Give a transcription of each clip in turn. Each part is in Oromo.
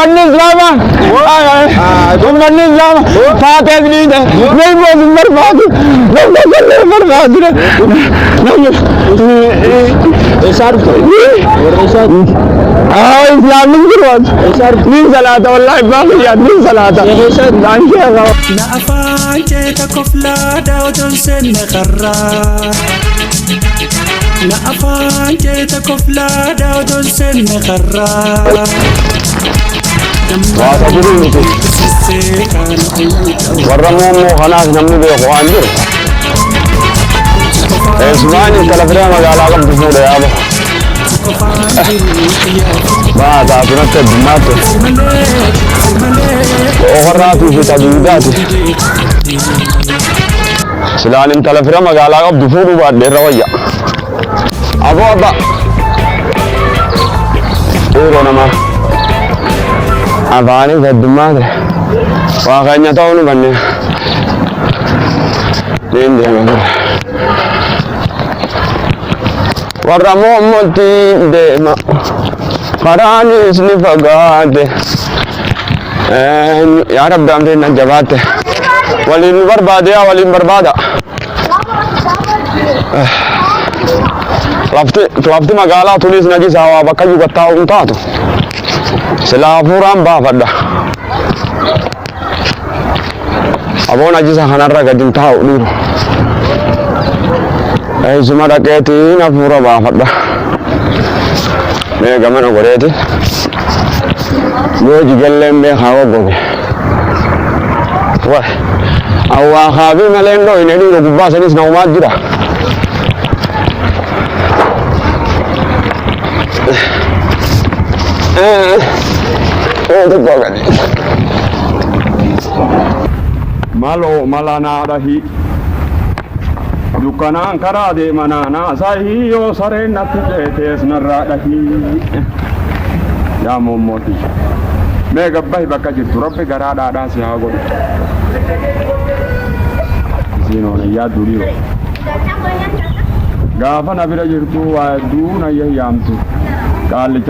النظام ثم النظام فاتح جديدة نيموز برباد برباد ايش عرفت؟ اسلام نجرود من صلاة والله باقي من صلاة نافان جيتا كفلا داودون سن خرا نافان جيتا كفلا داودون سن خرا ورمومو خلاص نمني بيخوان دير اسمعني تلفريا مقالا قم تفوده يا ابو ما تعطينا التدمات وغراتي في تدويداتي سلال انت لفريا مقالا قم تفوده بعد دير رويا ابو ابا ايرو نما أفاني تدمات واقعنا تاونو بني دين دين ورمو ملتي ديما فراني اسني فقاد يا رب دامرين الجبات ولين بربادة ولين بربادة لفتي مقالا توليس نجي سوا بكيو قطاو انتاتو سلافوران بافدا abon aji sa khanarra gadin taw niru ay sumada keti na pura bafada me gamana goreti mo jigellem be khawa gobe wa awa khabi malendo ine ni gubba sanis na umad jira malo malana rahi dukanan karade manana sahi yo sare natte tes naradahi ya momoti me gabbai bakaji turabbe garada da si hago sino ne ya duriyo gafa na bira jirtu wa duna yamtu kali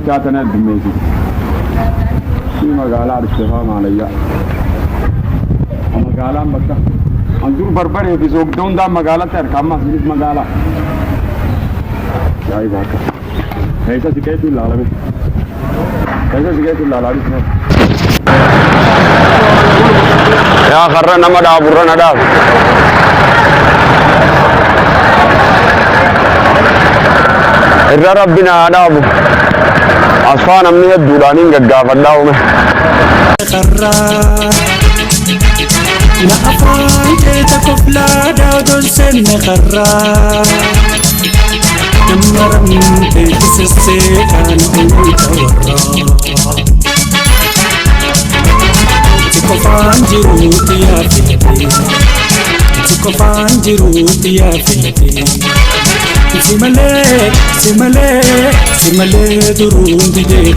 tane dumesi si magala archefa malaya magala bakka andur barbare fi zogdon da magala ter kamma siris magala yai baka kaisa sikaitu lalabe ya kharra nama da burana da irra rabbina adabu asfana min ad-dulani gaggafadaw me نافان جيتا كفلا داودون سن خرا نمرم تسسي كان تورا تكفان جروتي يا فيتي تكفان جروتي يا فيتي سمالي درون دي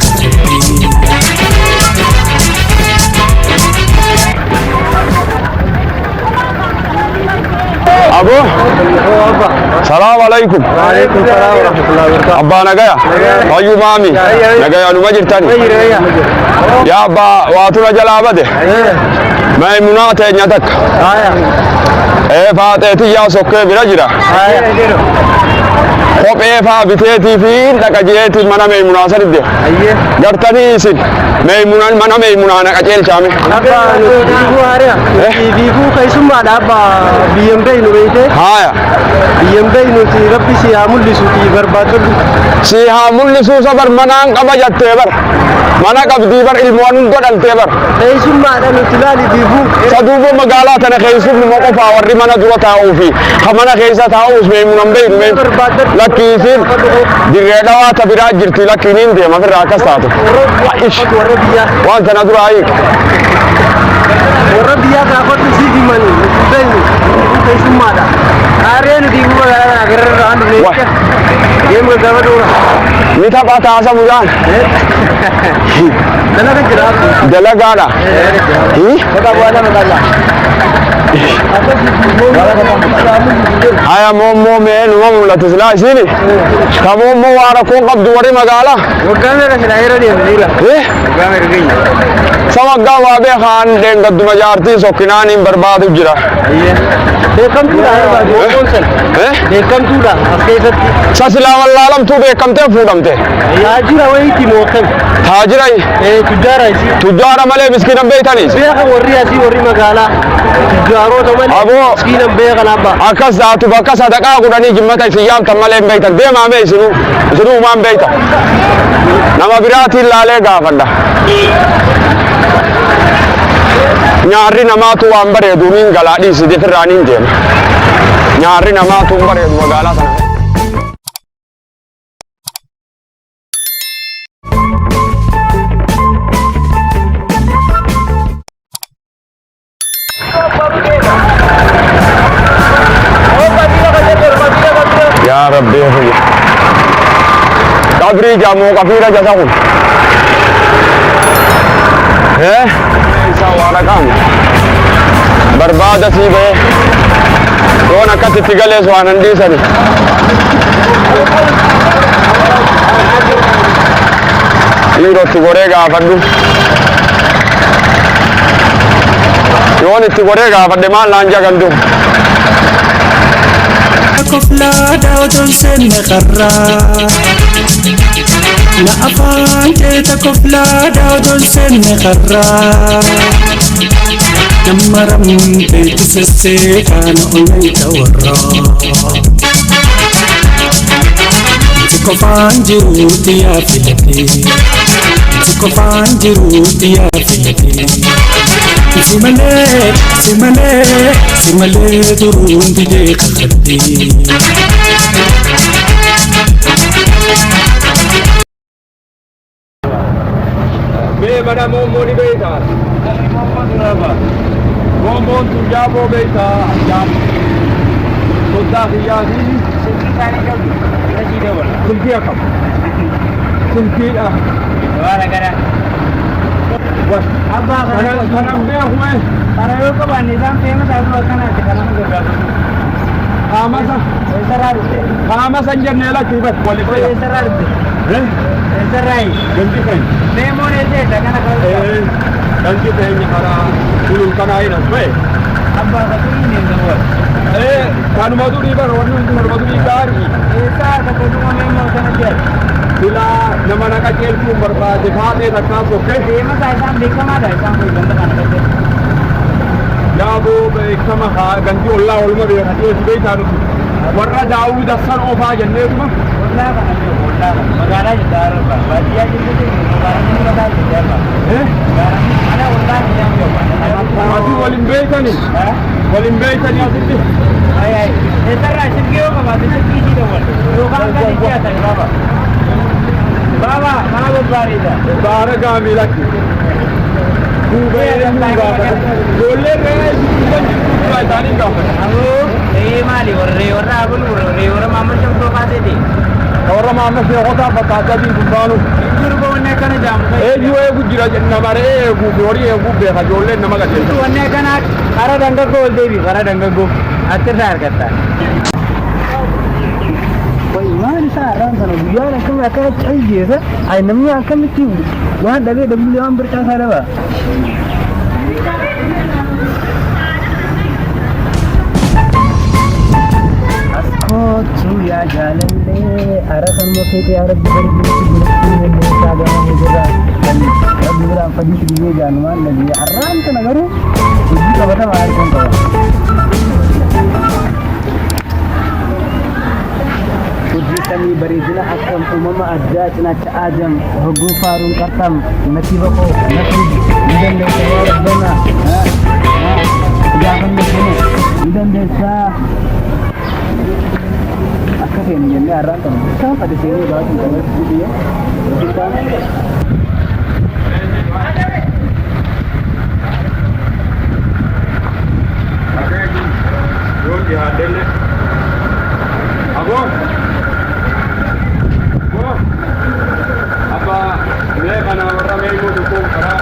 أبو السلام عليكم. وعليكم السلام ورحمة الله وبركاته. أبا نجايا ويو مامي نجايا نمجر تاني يا أبا واتونا جلابته ما يمنعته نيتك إيه فاتتي يا سكر برجرة خب إيه فابتتي فين تكجيتي منا ما يمنعسر ده جرتني سين ما يمنع منا ما يمنع أنا كجيل شامي أبا نبيبو هاريا نبيبو كيسم ما دابا بيمبي نبيته هايا بيمبي نتي ربي سيامل لسوتي بربادر سيامل لسوس بر منان كبجت تبر منا كبدي بر الموان قدر تبر كيسم ما دا نتلالي بيبو سدوبو مقالات أنا كيسم موقف أوري منا دوا تاوفي خمنا كيسا تاوس ما يمنع بين بربادر لكن ديرنا تبراج جرتي لكنين ده ما في راكس تاتو وانت نادر عليك وربيا كأخذ سيدي ماني بيني كيسم ماذا Areen diibu magaalaa agarra aan dhufne. Deemu gaba dura. Ni taphaa taasa mudaan. Dalaga jira. Dalagaadha. Kota buana magala. Haya mommo meen mommo la tisla isini. Ka mommo waara kun qabdu wari magaala. Waggaame ka shiraayira deemnila. Waggaame ka gayya. Samagga waa be khaan dengaddu majaartii sokkinaani barbaadu jira. Beekamtuudha barbaadu. Beekamtuudha as keessatti. Sasilaa wallaalamtuu beekamtee fuudhamte. Taajira wayiitti mookan. Taajira Tujjaara isii. tujjaara malee miskiina beeytaniis. Beeka warri asii warri magaalaa. Tujjaaroota malee. Aboo. Miskiinan beekan abba. Akkas taatu bakka sadaqaa kudhanii jimmata isin yaamtan malee hin beeytan. Deemaa mee isinuu maan beeytan. Nama biraatiin laalee gaafadha. Nyaarri namaatu waan bareedu niin galaa dhiisite firraa niin deema. Nyaarri namaatu hin bareedu magaalaa sana. Yaa Rabbi fayya. Qabrii jaamoo qafiira jasa kun. Isa waara qaama. Barbaada sii ba'ee. Yoon akkasitti galees waan hin dhiisani. Dhiiroti goree gaafadhu. Yoon itti goree gaafadhe maal naan jagandu. Koflaadha otoon seenne qarraa na afaan keeta koflaadha otoon seenne qarraa nama ramteetu sesseekaana onayta warraa itti kofaan jiruuti yaa filatee itti kofaan jiruuti yaa filatee simalee duruun didee kakadhee. Mee mana mommoo ni beektaa? Mommoon tun jaaboo beektaa? Soddaa kiyyaati. Sulkii akkam? Sulkiidha. Waan agara. Abbaa Kanan beekume. kana yoo qabaanne isaan fe'ama taasisuu akkanaatti kan nama gargaaru. Eessarraa dhufte? Haamasa hin jennee lakki hubatu waliin fayyada. Eessarraa dhufte? Eessarraayi? Ganti keenya. Deemoon eesseedha kana kan Ganti keenya karaa sulul kanaa hin as ba'e. abbaa katuun hin eegamu. Kanuma durii bara wanni hundi kanuma durii gaarii. Eessaa akka koduma meemoo sana jedhu. Silaa nama naqa ceelchuun barbaade baatee takkaa sokkee. Deema isaa isaan beekamaadha isaan kun ganda kana keessatti. Yaaboo beekama haa ganti ollaa olma beekati eessi beektaa nuti. Warra daawwii dassan ofaa jenneetuma. Ollaa kana jiru ollaa kana magaalaa jiddaa arba baadiyyaa jirtu magaalaa ni mataa jiddaa arba. Magaalaa mana ollaa ni jaamuu yookaan. Ati waliin beekani. Waliin beekanii asitti. Eessarraa shirkii yoo qabaate shirkii isii dawwal yookaan kan itti haatan baba. Baba maa bobbaadheedha. Baara gaamii lakki. Duubee gaafata. Ijoollee re'ee duuban jirtu duraa isaanii gaafata. Ammoo re'ee maali warra abulu warra maamma shamtoo kaaseeti. Warra maamma seeqotaa fakkaataa jiru baanu. Durba wanni akkana jaamu. Eenyu eegu jira nama re'ee eeguu fi horii eeguu beeka ijoolleen nama gateessa. Wanni akkana kara dangaggoo ol deebi kara dangaggoo achirraa argatta. Maal isaa irraan sana guyyaan akkamii akkanatti ajjeesa ay namni akkamitti waan dhabee dhabbilee waan birchaa isaa dhabaa. Askootu yaa jaalallee ara kan mokkeete yaa rabbi barbiitti gurguruu meeshaa gama hojirraa kan rabbi biraan fadhiisu biyyee jaanumaan nabiyya arraan kana garuu hojii qabatamaa argamu qaba. hojjetanii bareedina akkam uumama addaa cinaacha aadam hogguu faaruun qarxam nasiiba koo nasiib ni dandeessa yaa rabbana gaafanne kana ni dandeessaa akka feene jennee har'aan kana isaan fade seenee baatu qabatti biyya Yoo dhiyaadelle kana warra meequu dhukkoo karaa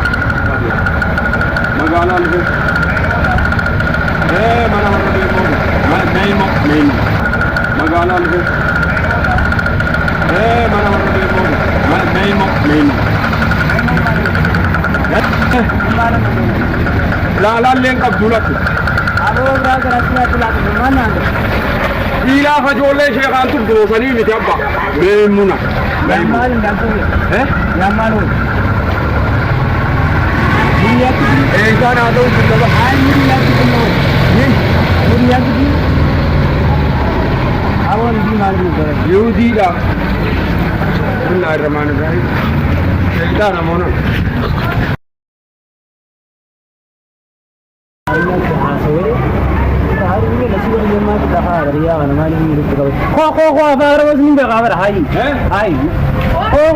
magaalaa dhufu mana warra meequu magaalaa dhufu mana warra meequu laalaalleen qabdu lakku aboo biraa garasiyaatti laatu mana dhiiraa fajoollee sheekaan tun goosanii miti abba meemuna yammaal hin galtuun yammaal hoo biyyaatti eegaan haa ta'u sun laba haalli biyyaatti kunnoo biyyaatti aboon bii maal gara yuudiidha bismillaahi rahmaani rahiim sheetaan amoona ko afara was min daga bar hay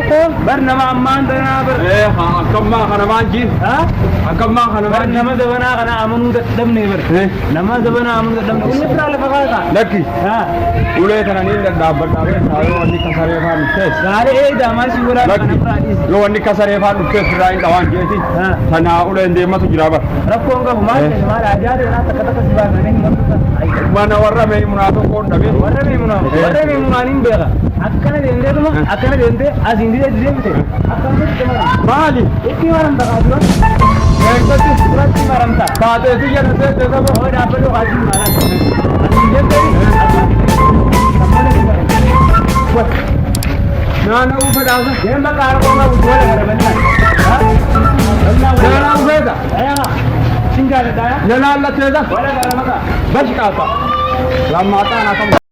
ko bar nama amman dana bar ha akamma kana manjin ha akamma kana bar nama da bana kana amanu da dam ne bar nama da bana amanu da dam ne uni fara la faga lakki ha ule kana ni da dabba da sayo wani kasare fa mutes gare da ma shi wura kana fara yo wani kasare fa mutes rai da wan jeti sana ule inde matu jira bar rakko ga ma ma da ajade na ta kata siba ne mana warra me munato ko dabe warra me munanin bega akkana dende dum akkana dende azindi de dende akkana de mali ikki waram da gadu ekati surati maramta baate ti yana se te sabo o da pelu gadi maran azindi de nana u fada sa ye makar ko ma utwala garabanda ha nana u fada aya singa da nana alla te da wala garamaka bash ka pa lamma ta na kam